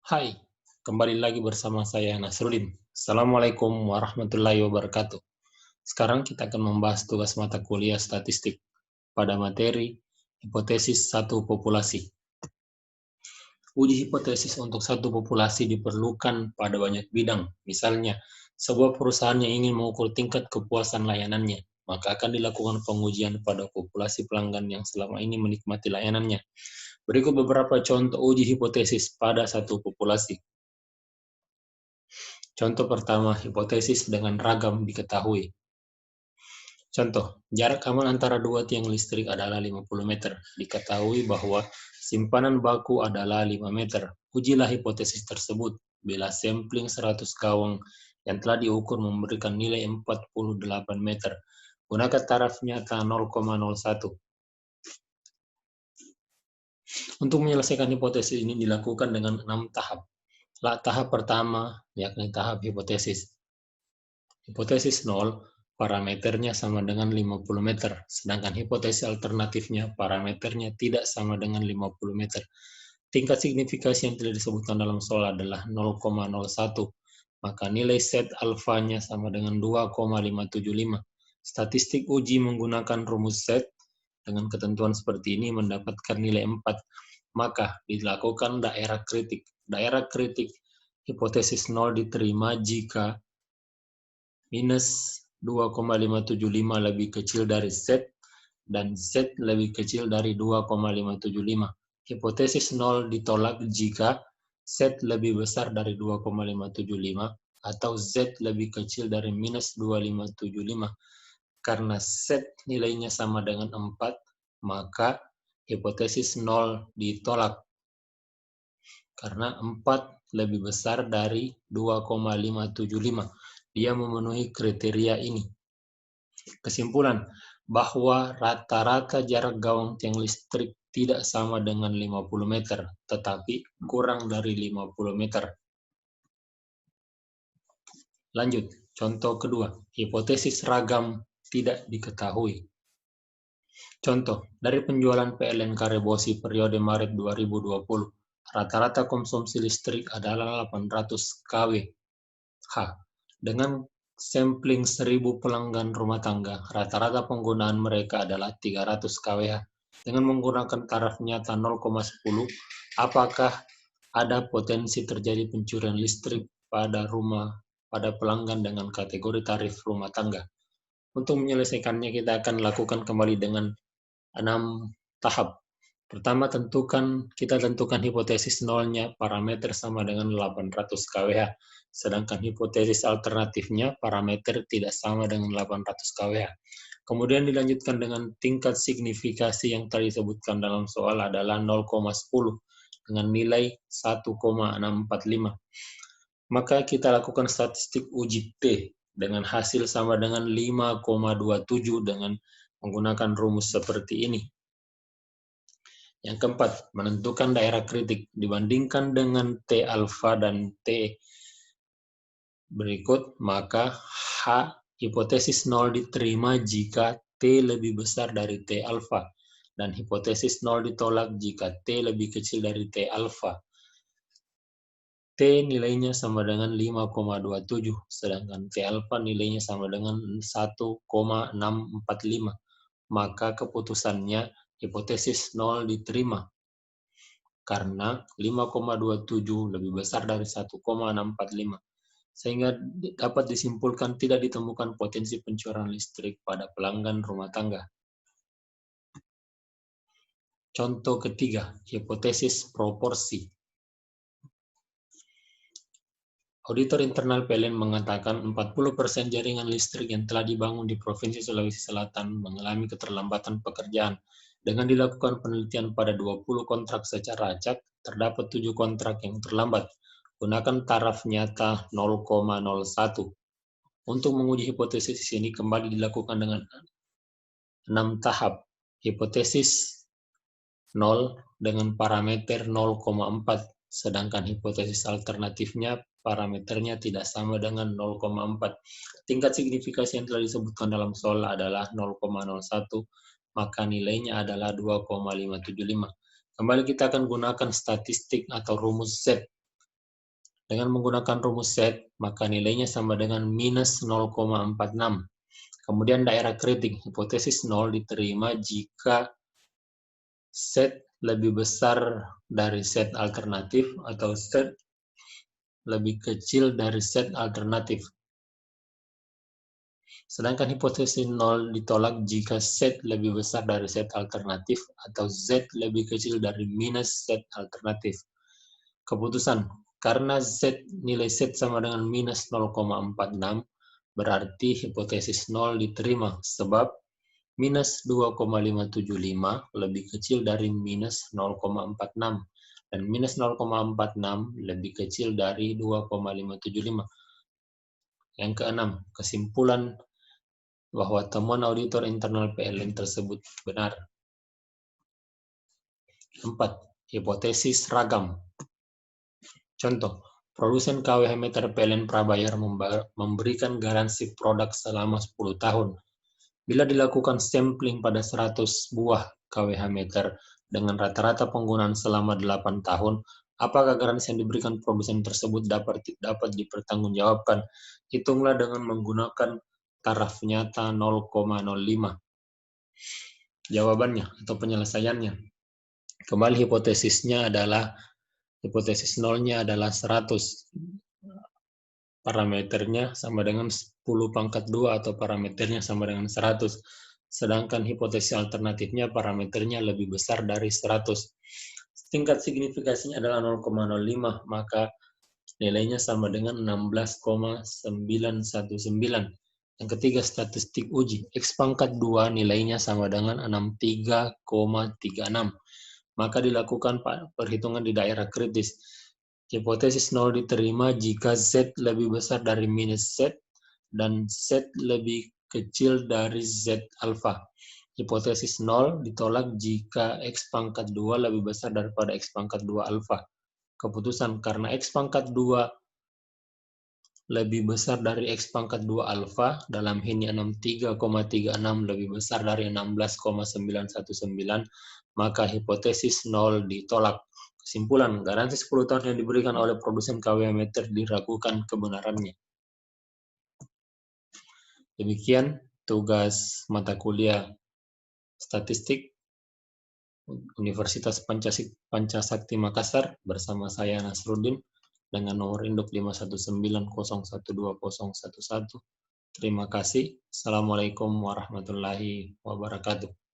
Hai, kembali lagi bersama saya Nasruddin. Assalamualaikum warahmatullahi wabarakatuh. Sekarang kita akan membahas tugas mata kuliah statistik pada materi hipotesis satu populasi. Uji hipotesis untuk satu populasi diperlukan pada banyak bidang. Misalnya, sebuah perusahaan yang ingin mengukur tingkat kepuasan layanannya, maka akan dilakukan pengujian pada populasi pelanggan yang selama ini menikmati layanannya. Berikut beberapa contoh uji hipotesis pada satu populasi. Contoh pertama, hipotesis dengan ragam diketahui. Contoh, jarak aman antara dua tiang listrik adalah 50 meter. Diketahui bahwa simpanan baku adalah 5 meter. Ujilah hipotesis tersebut bila sampling 100 gawang yang telah diukur memberikan nilai 48 meter. Gunakan taraf nyata 0,01. Untuk menyelesaikan hipotesis ini dilakukan dengan 6 tahap. Tahap pertama, yakni tahap hipotesis. Hipotesis 0, parameternya sama dengan 50 meter, sedangkan hipotesis alternatifnya parameternya tidak sama dengan 50 meter. Tingkat signifikasi yang tidak disebutkan dalam soal adalah 0,01, maka nilai set alfanya sama dengan 2,575. Statistik uji menggunakan rumus set dengan ketentuan seperti ini mendapatkan nilai 4, maka dilakukan daerah kritik. Daerah kritik hipotesis 0 diterima jika minus 2,575 lebih kecil dari Z dan Z lebih kecil dari 2,575. Hipotesis 0 ditolak jika Z lebih besar dari 2,575 atau Z lebih kecil dari minus 2,575. Karena Z nilainya sama dengan 4, maka hipotesis 0 ditolak. Karena 4 lebih besar dari 2,575. Dia memenuhi kriteria ini. Kesimpulan, bahwa rata-rata jarak gawang tiang listrik tidak sama dengan 50 meter, tetapi kurang dari 50 meter. Lanjut, contoh kedua, hipotesis ragam tidak diketahui. Contoh, dari penjualan PLN Karebosi periode Maret 2020, rata-rata konsumsi listrik adalah 800 kWh. Dengan sampling 1000 pelanggan rumah tangga, rata-rata penggunaan mereka adalah 300 kWh. Dengan menggunakan taraf nyata 0,10, apakah ada potensi terjadi pencurian listrik pada pelanggan dengan kategori tarif rumah tangga? Untuk menyelesaikannya, kita akan lakukan kembali dengan 6 tahap. Pertama, kita tentukan hipotesis nolnya parameter sama dengan 800 kWh, sedangkan hipotesis alternatifnya parameter tidak sama dengan 800 kWh. Kemudian dilanjutkan dengan tingkat signifikasi yang tadi disebutkan dalam soal adalah 0,10 dengan nilai 1,645. Maka kita lakukan statistik uji T dengan hasil sama dengan 5,27 dengan menggunakan rumus seperti ini. Yang keempat, menentukan daerah kritik dibandingkan dengan T alfa dan T berikut, maka hipotesis 0 diterima jika T lebih besar dari T alfa dan hipotesis 0 ditolak jika T lebih kecil dari T alfa. T nilainya sama dengan 5,27, sedangkan T alfa nilainya sama dengan 1,645. Maka keputusannya hipotesis 0 diterima karena 5,27 lebih besar dari 1,645, sehingga dapat disimpulkan tidak ditemukan potensi pencurian listrik pada pelanggan rumah tangga. Contoh ketiga, hipotesis proporsi. Auditor internal PLN mengatakan 40% jaringan listrik yang telah dibangun di Provinsi Sulawesi Selatan mengalami keterlambatan pekerjaan. Dengan dilakukan penelitian pada 20 kontrak secara acak, terdapat 7 kontrak yang terlambat. Gunakan taraf nyata 0,01. Untuk menguji hipotesis ini kembali dilakukan dengan 6 tahap. Hipotesis 0 dengan parameter 0,4, sedangkan hipotesis alternatifnya parameternya tidak sama dengan 0,4. Tingkat signifikasi yang telah disebutkan dalam soal adalah 0,01, maka nilainya adalah 2,575. Kembali kita akan gunakan statistik atau rumus Z Dengan menggunakan rumus set, maka nilainya sama dengan minus 0,46. Kemudian daerah kritik, hipotesis 0 diterima jika set lebih besar dari set alternatif atau set lebih kecil dari set alternatif. Sedangkan hipotesis 0 ditolak jika set lebih besar dari set alternatif atau Z lebih kecil dari minus set alternatif. Keputusan, karena nilai Z sama dengan minus 0,46, berarti hipotesis 0 diterima sebab minus 2,575 lebih kecil dari minus 0,46 dan minus 0,46 lebih kecil dari 2,575. Yang keenam, kesimpulan bahwa temuan auditor internal PLN tersebut benar. 4. Hipotesis ragam. Contoh, produsen KWH meter PLN Prabayar memberikan garansi produk selama 10 tahun. Bila dilakukan sampling pada 100 buah KWH meter dengan rata-rata penggunaan selama 8 tahun, apakah garansi yang diberikan produsen tersebut dapat dipertanggungjawabkan? Hitunglah dengan menggunakan taraf nyata 0,05. Jawabannya atau penyelesaiannya. Kembali hipotesisnya adalah, hipotesis nolnya adalah 100. Parameternya sama dengan 10 pangkat 2 atau parameternya sama dengan 100. Sedangkan hipotesis alternatifnya parameternya lebih besar dari 100. Tingkat signifikasinya adalah 0,05, maka nilainya sama dengan 16,919. Yang ketiga, statistik uji. X pangkat 2 nilainya sama dengan 63,36. Maka dilakukan perhitungan di daerah kritis. Hipotesis 0 diterima jika Z lebih besar dari minus Z dan Z lebih kecil dari Z alfa. Hipotesis 0 ditolak jika X pangkat 2 lebih besar daripada X pangkat 2 alfa. Keputusan, karena X pangkat 2 lebih besar dari X pangkat 2 alfa, dalam ini 63,36 lebih besar dari 16,919, maka hipotesis 0 ditolak. Kesimpulan, garansi 10 tahun yang diberikan oleh produsen KWH meter diragukan kebenarannya. Demikian tugas mata kuliah statistik Universitas Pancasakti Makassar bersama saya Nasruddin dengan nomor induk 519012011. Terima kasih. Assalamualaikum warahmatullahi wabarakatuh.